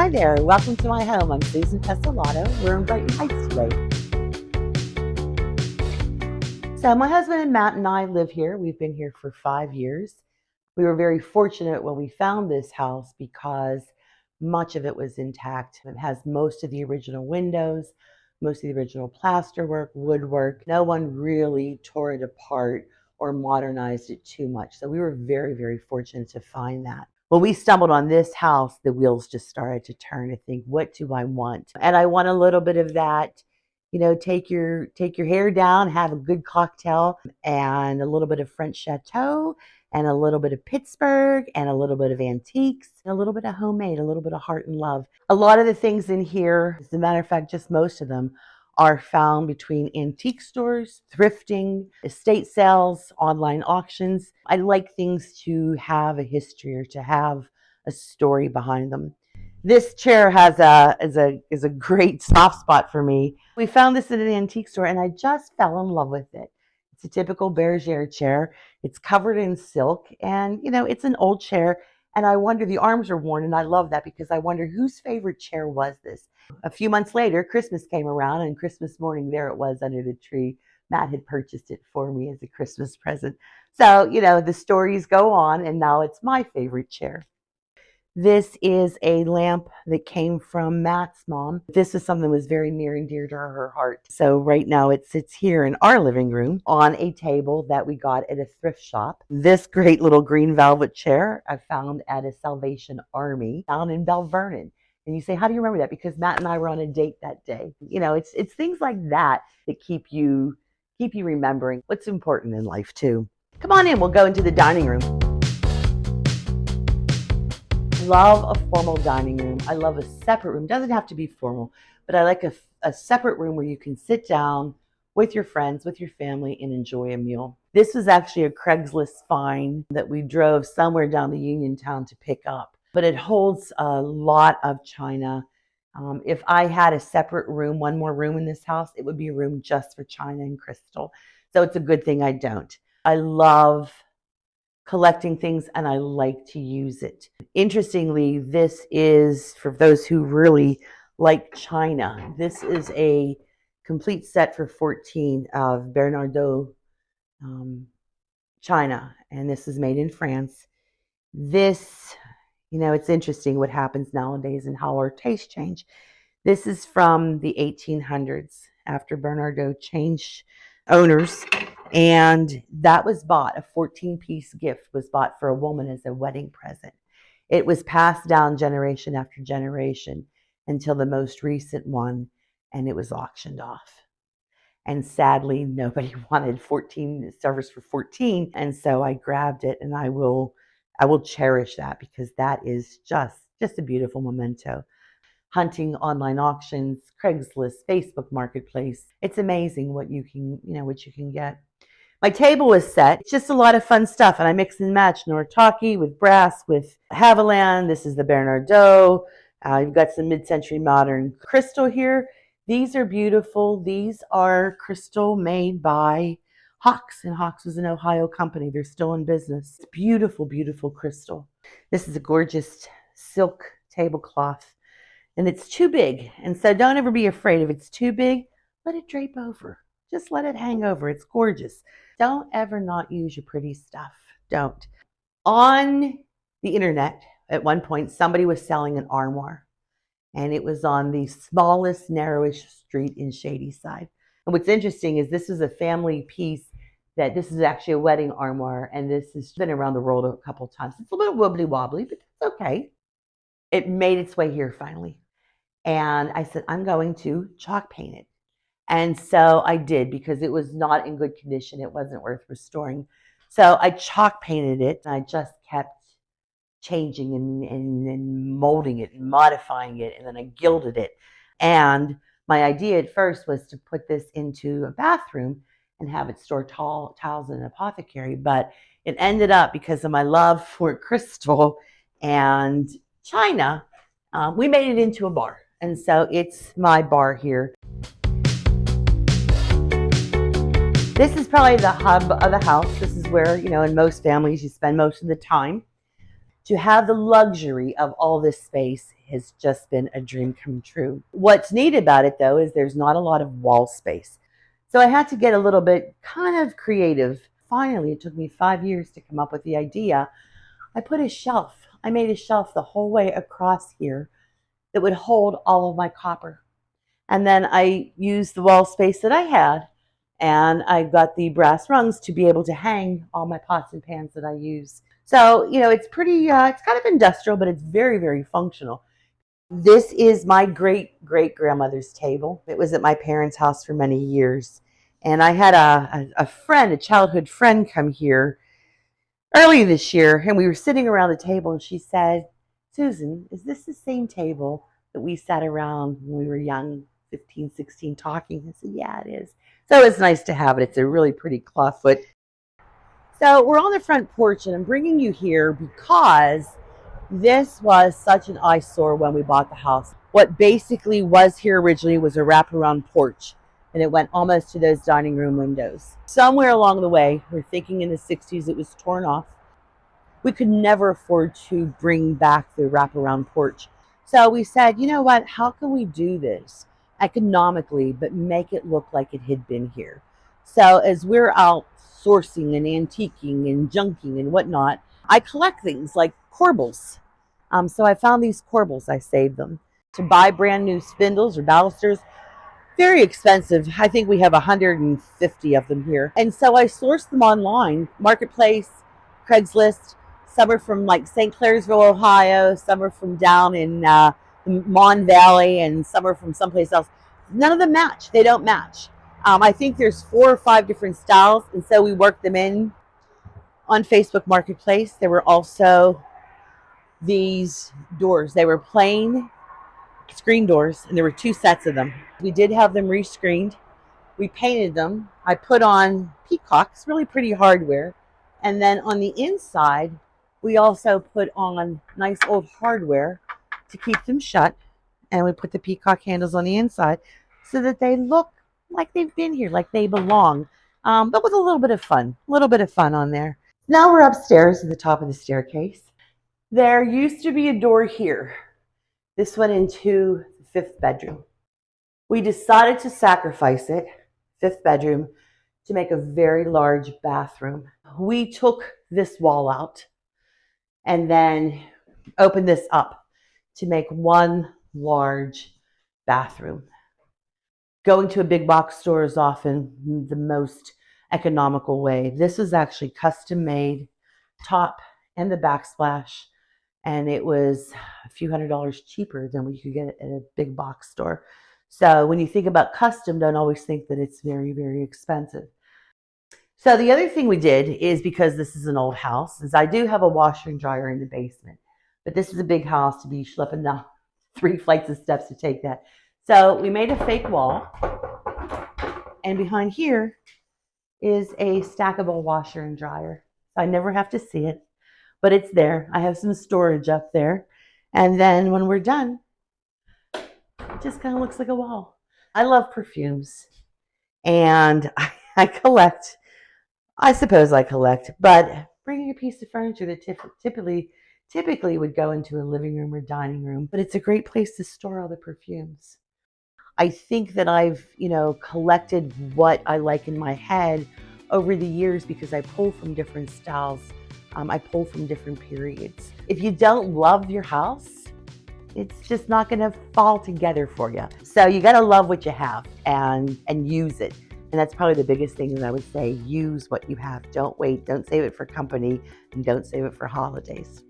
Hi there, welcome to my home. I'm Susan Pesolato. We're in Brighton Heights today. So my husband and Matt and I live here. We've been here for 5 years. We were very fortunate when we found this house because much of it was intact. It has most of the original windows, most of the original plasterwork, woodwork. No one really tore it apart or modernized it too much. So we were very, very fortunate to find that. When we stumbled on this house, the wheels just started to turn to think, what do I want? And I want a little bit of that, take your hair down, have a good cocktail and a little bit of French chateau and a little bit of Pittsburgh and a little bit of antiques, and a little bit of homemade, a little bit of heart and love. A lot of the things in here, as a matter of fact, just most of them are found between antique stores, thrifting, estate sales, online auctions. I like things to have a history or to have a story behind them. This chair is a great soft spot for me. We found this at an antique store and I just fell in love with it. It's a typical bergère chair. It's covered in silk and it's an old chair. And I wonder, the arms are worn, and I love that because I wonder whose favorite chair was this. A few months later, Christmas came around, and Christmas morning, there it was under the tree. Matt had purchased it for me as a Christmas present. So, the stories go on, and now it's my favorite chair. This is a lamp that came from Matt's mom. This is something that was very near and dear to her heart. So right now it sits here in our living room on a table that we got at a thrift shop. This great little green velvet chair I found at a Salvation Army down in Bell Vernon. And you say, how do you remember that? Because Matt and I were on a date that day. It's things like that that keep you remembering what's important in life too. Come on in, we'll go into the dining room. Love a formal dining room. I love a separate room. Doesn't have to be formal, but I like a separate room where you can sit down with your friends, with your family, and enjoy a meal. This was actually a Craigslist find that we drove somewhere down the Uniontown to pick up, but it holds a lot of china. If I had a separate room, one more room in this house, it would be a room just for china and crystal. So it's a good thing I don't. I love collecting things and I like to use it. Interestingly, this is, for those who really like china, this is a complete set for 14 of Bernardaud china, and this is made in France. This, it's interesting what happens nowadays and how our tastes change. This is from the 1800s after Bernardaud changed owners, and that was bought, a 14-piece gift was bought for a woman as a wedding present. It was passed down generation after generation until the most recent one, and it was auctioned off. And sadly, nobody wanted 14 servers for 14, and so I grabbed it, and I will cherish that because that is just a beautiful memento. Hunting online auctions, Craigslist, Facebook Marketplace. It's amazing what you can get. My table is set. It's just a lot of fun stuff, and I mix and match Noritake with brass, with Haviland. This is the Bernardaud. You've got some mid-century modern crystal here. These are beautiful. These are crystal made by Hawks, and Hawks was an Ohio company. They're still in business. It's beautiful, beautiful crystal. This is a gorgeous silk tablecloth. And it's too big. And so don't ever be afraid. If it's too big, let it drape over. Just let it hang over. It's gorgeous. Don't ever not use your pretty stuff. Don't. On the internet, at one point, somebody was selling an armoire. And it was on the smallest, narrowest street in Shadyside. And what's interesting is this is a family piece that this is actually a wedding armoire. And this has been around the world a couple of times. It's a little wobbly wobbly, but it's okay. It made its way here finally. And I said, I'm going to chalk paint it. And so I did, because it was not in good condition. It wasn't worth restoring. So I chalk painted it, and I just kept changing and molding it and modifying it. And then I gilded it. And my idea at first was to put this into a bathroom and have it store towels in an apothecary. But it ended up, because of my love for crystal and china, we made it into a bar. And so it's my bar here. This is probably the hub of the house. This is where, in most families, you spend most of the time. To have the luxury of all this space has just been a dream come true. What's neat about it though is there's not a lot of wall space. So I had to get a little bit kind of creative. Finally, it took me 5 years to come up with the idea. I put a shelf. I made a shelf the whole way across here that would hold all of my copper. And then I used the wall space that I had, and I got the brass rungs to be able to hang all my pots and pans that I use. So, it's pretty, it's kind of industrial, but it's very, very functional. This is my great great grandmother's table. It was at my parents' house for many years. And I had a friend, a childhood friend, come here early this year, and we were sitting around the table, and she said, "Susan, is this the same table that we sat around when we were young, 15, 16, talking?" I said, "Yeah, it is." So it's nice to have it. It's a really pretty clawfoot. So we're on the front porch, and I'm bringing you here because this was such an eyesore when we bought the house. What basically was here originally was a wraparound porch, and it went almost to those dining room windows. Somewhere along the way, we're thinking in the 60s it was torn off. We could never afford to bring back the wraparound porch. So we said, you know what, how can we do this economically, but make it look like it had been here? So as we're out sourcing and antiquing and junking and whatnot, I collect things like corbels. So I found these corbels, I saved them. To buy brand new spindles or balusters, very expensive. I think we have 150 of them here. And so I sourced them online, Marketplace, Craigslist. Some are from like St. Clairsville, Ohio. Some are from down in the Mon Valley, and some are from someplace else. None of them match. They don't match. I think there's 4 or 5 different styles, and so we worked them in on Facebook Marketplace. There were also these doors. They were plain screen doors, and there were 2 sets of them. We did have them rescreened. We painted them. I put on peacocks, really pretty hardware. And then on the inside, we also put on nice old hardware to keep them shut. And we put the peacock handles on the inside so that they look like they've been here, like they belong, but with a little bit of fun, on there. Now we're upstairs at the top of the staircase. There used to be a door here. This went into the 5th bedroom. We decided to sacrifice it, 5th bedroom, to make a very large bathroom. We took this wall out and then opened this up to make one large bathroom. Going to a big box store is often the most economical way. This is actually custom made, top and the backsplash, and it was a few $100s cheaper than what you could get at a big box store. So when you think about custom, don't always think that it's very, very expensive. So the other thing we did is, because this is an old house, is I do have a washer and dryer in the basement. But this is a big house to be schlepping down 3 flights of steps to take that. So we made a fake wall. And behind here is a stackable washer and dryer. So I never have to see it, but it's there. I have some storage up there. And then when we're done, it just kind of looks like a wall. I love perfumes, and I collect. I suppose I collect, but bringing a piece of furniture that typically would go into a living room or dining room, but it's a great place to store all the perfumes. I think that I've, collected what I like in my head over the years because I pull from different styles. I pull from different periods. If you don't love your house, it's just not going to fall together for you. So you got to love what you have and use it. And that's probably the biggest thing that I would say. Use what you have. Don't wait. Don't save it for company, and don't save it for holidays.